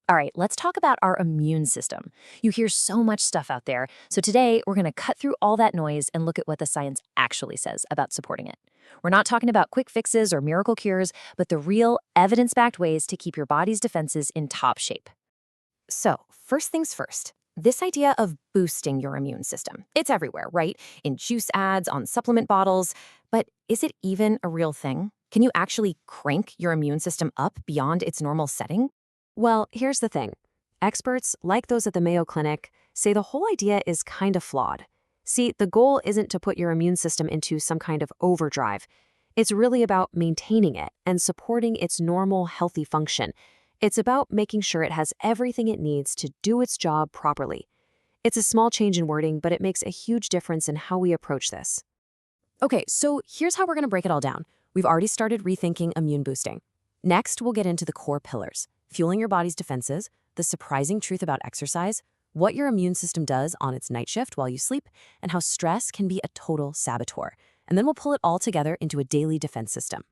All right, let's talk about our immune system. You hear so much stuff out there, so today we're going to cut through all that noise and look at what the science actually says about supporting it. We're not talking about quick fixes or miracle cures, but the real evidence-backed ways to keep your body's defenses in top shape. So, first things first. This idea of boosting your immune system. It's everywhere, right? In juice ads, on supplement bottles. But is it even a real thing? Can you actually crank your immune system up beyond its normal setting? Well, here's the thing. Experts, like those at the Mayo Clinic, say the whole idea is kind of flawed. See, the goal isn't to put your immune system into some kind of overdrive. It's really about maintaining it and supporting its normal, healthy function. It's about making sure it has everything it needs to do its job properly. It's a small change in wording, but it makes a huge difference in how we approach this. Okay, so here's how we're going to break it all down. We've already started rethinking immune boosting. Next, we'll get into the core pillars: fueling your body's defenses, the surprising truth about exercise, what your immune system does on its night shift while you sleep, and how stress can be a total saboteur. And then we'll pull it all together into a daily defense system.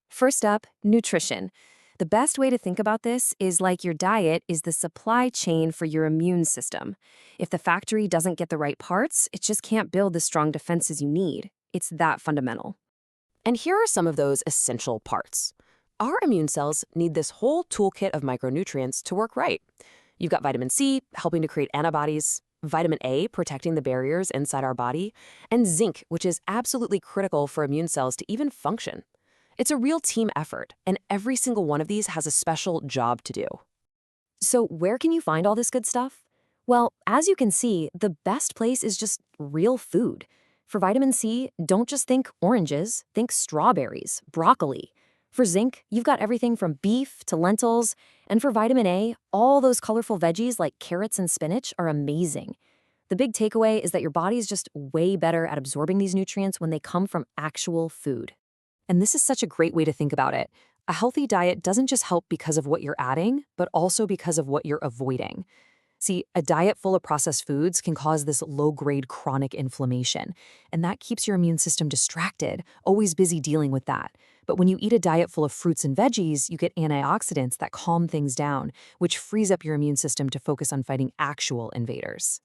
First up, nutrition. The best way to think about this is like your diet is the supply chain for your immune system. If the factory doesn't get the right parts, it just can't build the strong defenses you need. It's that fundamental. And here are some of those essential parts. Our immune cells need this whole toolkit of micronutrients to work right. You've got vitamin C, helping to create antibodies, vitamin A, protecting the barriers inside our body, and zinc, which is absolutely critical for immune cells to even function. It's a real team effort, and every single one of these has a special job to do. So where can you find all this good stuff? Well, as you can see, the best place is just real food. For vitamin C, don't just think oranges, think strawberries, broccoli. For zinc, you've got everything from beef to lentils. And for vitamin A, all those colorful veggies like carrots and spinach are amazing. The big takeaway is that your body is just way better at absorbing these nutrients when they come from actual food. And this is such a great way to think about it. A healthy diet doesn't just help because of what you're adding, but also because of what you're avoiding. See, a diet full of processed foods can cause this low-grade chronic inflammation, and that keeps your immune system distracted, always busy dealing with that. But when you eat a diet full of fruits and veggies, you get antioxidants that calm things down, which frees up your immune system to focus on fighting actual invaders.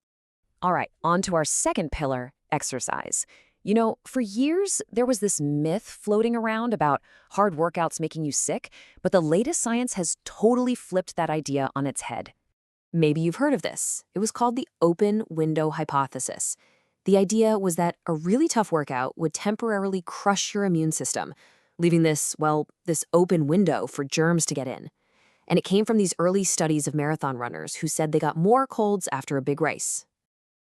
All right, on to our second pillar, exercise. You know, for years, there was this myth floating around about hard workouts making you sick, but the latest science has totally flipped that idea on its head. Maybe you've heard of this. It was called the open window hypothesis. The idea was that a really tough workout would temporarily crush your immune system, leaving this open window for germs to get in. And it came from these early studies of marathon runners who said they got more colds after a big race.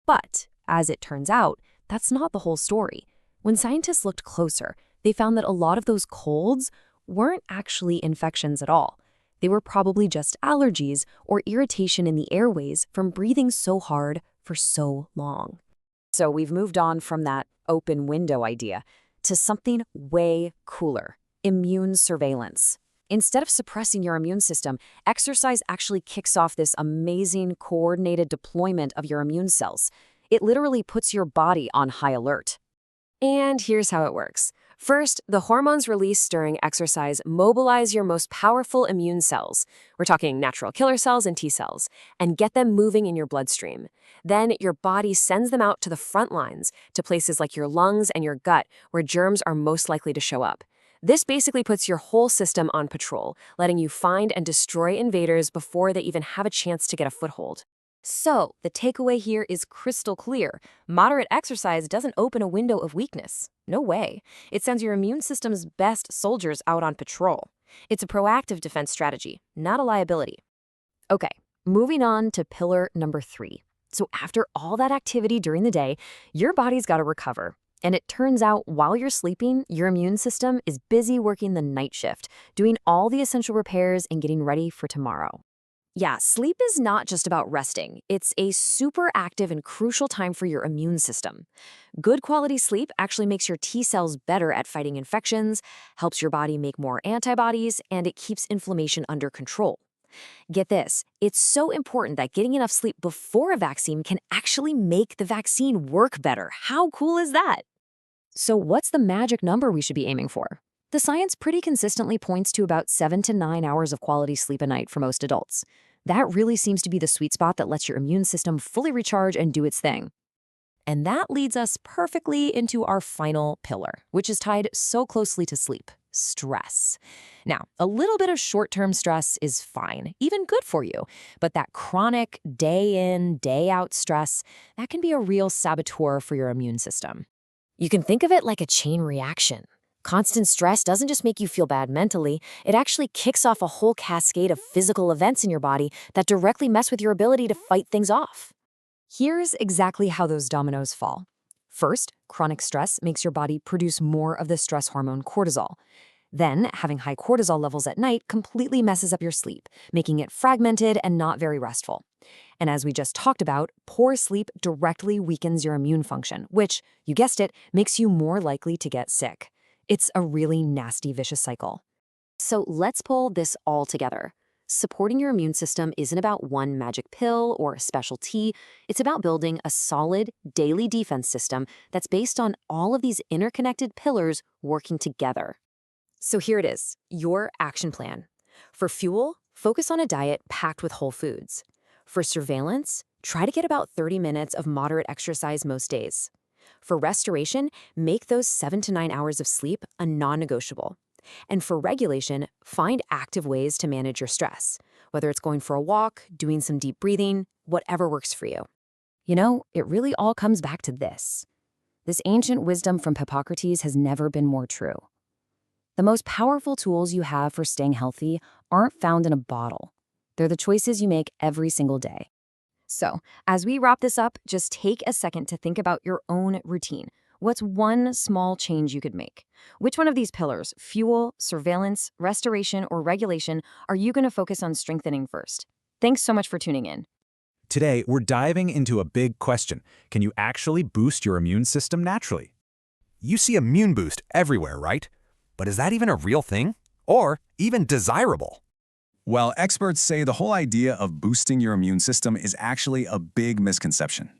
But, as it turns out, that's not the whole story. When scientists looked closer, they found that a lot of those colds weren't actually infections at all. They were probably just allergies or irritation in the airways from breathing so hard for so long. So we've moved on from that open window idea to something way cooler: immune surveillance. Instead of suppressing your immune system, exercise actually kicks off this amazing coordinated deployment of your immune cells. It literally puts your body on high alert. And here's how it works. First, the hormones released during exercise mobilize your most powerful immune cells. We're talking natural killer cells and T cells, and get them moving in your bloodstream. Then your body sends them out to the front lines, to places like your lungs and your gut, where germs are most likely to show up. This basically puts your whole system on patrol, letting you find and destroy invaders before they even have a chance to get a foothold. So, the takeaway here is crystal clear. Moderate exercise doesn't open a window of weakness. No way. It sends your immune system's best soldiers out on patrol. It's a proactive defense strategy, not a liability. Okay, moving on to pillar number 3. So after all that activity during the day, your body's got to recover. And it turns out while you're sleeping, your immune system is busy working the night shift, doing all the essential repairs and getting ready for tomorrow. Yeah, sleep is not just about resting. It's a super active and crucial time for your immune system. Good quality sleep actually makes your T cells better at fighting infections, helps your body make more antibodies, and it keeps inflammation under control. Get this, it's so important that getting enough sleep before a vaccine can actually make the vaccine work better. How cool is that? So what's the magic number we should be aiming for? The science pretty consistently points to about 7 to 9 hours of quality sleep a night for most adults. That really seems to be the sweet spot that lets your immune system fully recharge and do its thing. And that leads us perfectly into our final pillar, which is tied so closely to sleep: stress. Now, a little bit of short-term stress is fine, even good for you, but that chronic day in, day out stress, that can be a real saboteur for your immune system. You can think of it like a chain reaction. Constant stress doesn't just make you feel bad mentally, it actually kicks off a whole cascade of physical events in your body that directly mess with your ability to fight things off. Here's exactly how those dominoes fall. First, chronic stress makes your body produce more of the stress hormone cortisol. Then, having high cortisol levels at night completely messes up your sleep, making it fragmented and not very restful. And as we just talked about, poor sleep directly weakens your immune function, which, you guessed it, makes you more likely to get sick. It's a really nasty, vicious cycle. So let's pull this all together. Supporting your immune system isn't about one magic pill or a special tea. It's about building a solid, daily defense system that's based on all of these interconnected pillars working together. So here it is, your action plan. For fuel, focus on a diet packed with whole foods. For surveillance, try to get about 30 minutes of moderate exercise most days. For restoration, make those 7 to 9 hours of sleep a non-negotiable. And for regulation, find active ways to manage your stress, whether it's going for a walk, doing some deep breathing, whatever works for you. You know, it really all comes back to this. This ancient wisdom from Hippocrates has never been more true. The most powerful tools you have for staying healthy aren't found in a bottle. They're the choices you make every single day. So, as we wrap this up, just take a second to think about your own routine. What's one small change you could make? Which one of these pillars, fuel, surveillance, restoration, or regulation, are you going to focus on strengthening first? Thanks so much for tuning in. Today, we're diving into a big question. Can you actually boost your immune system naturally? You see immune boost everywhere, right? But is that even a real thing? Or even desirable? Well, experts say the whole idea of boosting your immune system is actually a big misconception.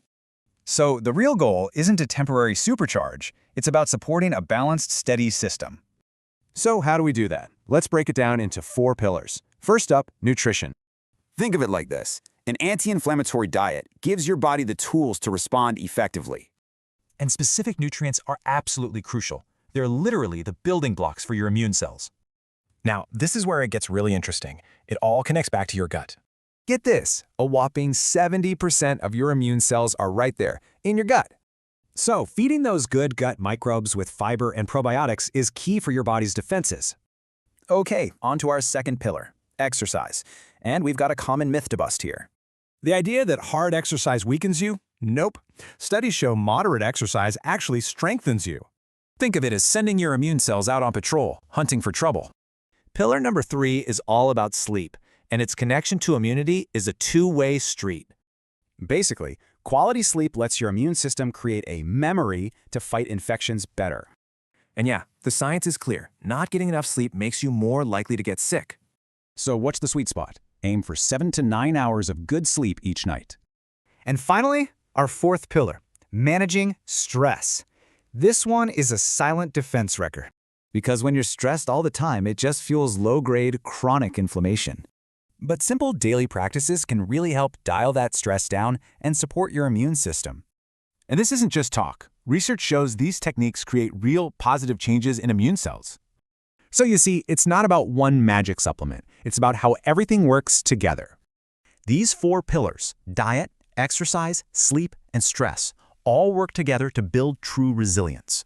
So the real goal isn't a temporary supercharge, it's about supporting a balanced, steady system. So how do we do that? Let's break it down into 4 pillars. First up, nutrition. Think of it like this. An anti-inflammatory diet gives your body the tools to respond effectively. And specific nutrients are absolutely crucial. They're literally the building blocks for your immune cells. Now, this is where it gets really interesting. It all connects back to your gut. Get this, a whopping 70% of your immune cells are right there, in your gut. So, feeding those good gut microbes with fiber and probiotics is key for your body's defenses. Okay, on to our second pillar, exercise. And we've got a common myth to bust here. The idea that hard exercise weakens you? Nope. Studies show moderate exercise actually strengthens you. Think of it as sending your immune cells out on patrol, hunting for trouble. Pillar number 3 is all about sleep, and its connection to immunity is a two-way street. Basically, quality sleep lets your immune system create a memory to fight infections better. And yeah, the science is clear. Not getting enough sleep makes you more likely to get sick. So what's the sweet spot? Aim for 7 to 9 hours of good sleep each night. And finally, our 4th pillar, managing stress. This one is a silent defense wrecker. Because when you're stressed all the time, it just fuels low-grade chronic inflammation. But simple daily practices can really help dial that stress down and support your immune system. And this isn't just talk. Research shows these techniques create real positive changes in immune cells. So you see, it's not about one magic supplement. It's about how everything works together. These 4 pillars, diet, exercise, sleep, and stress, all work together to build true resilience.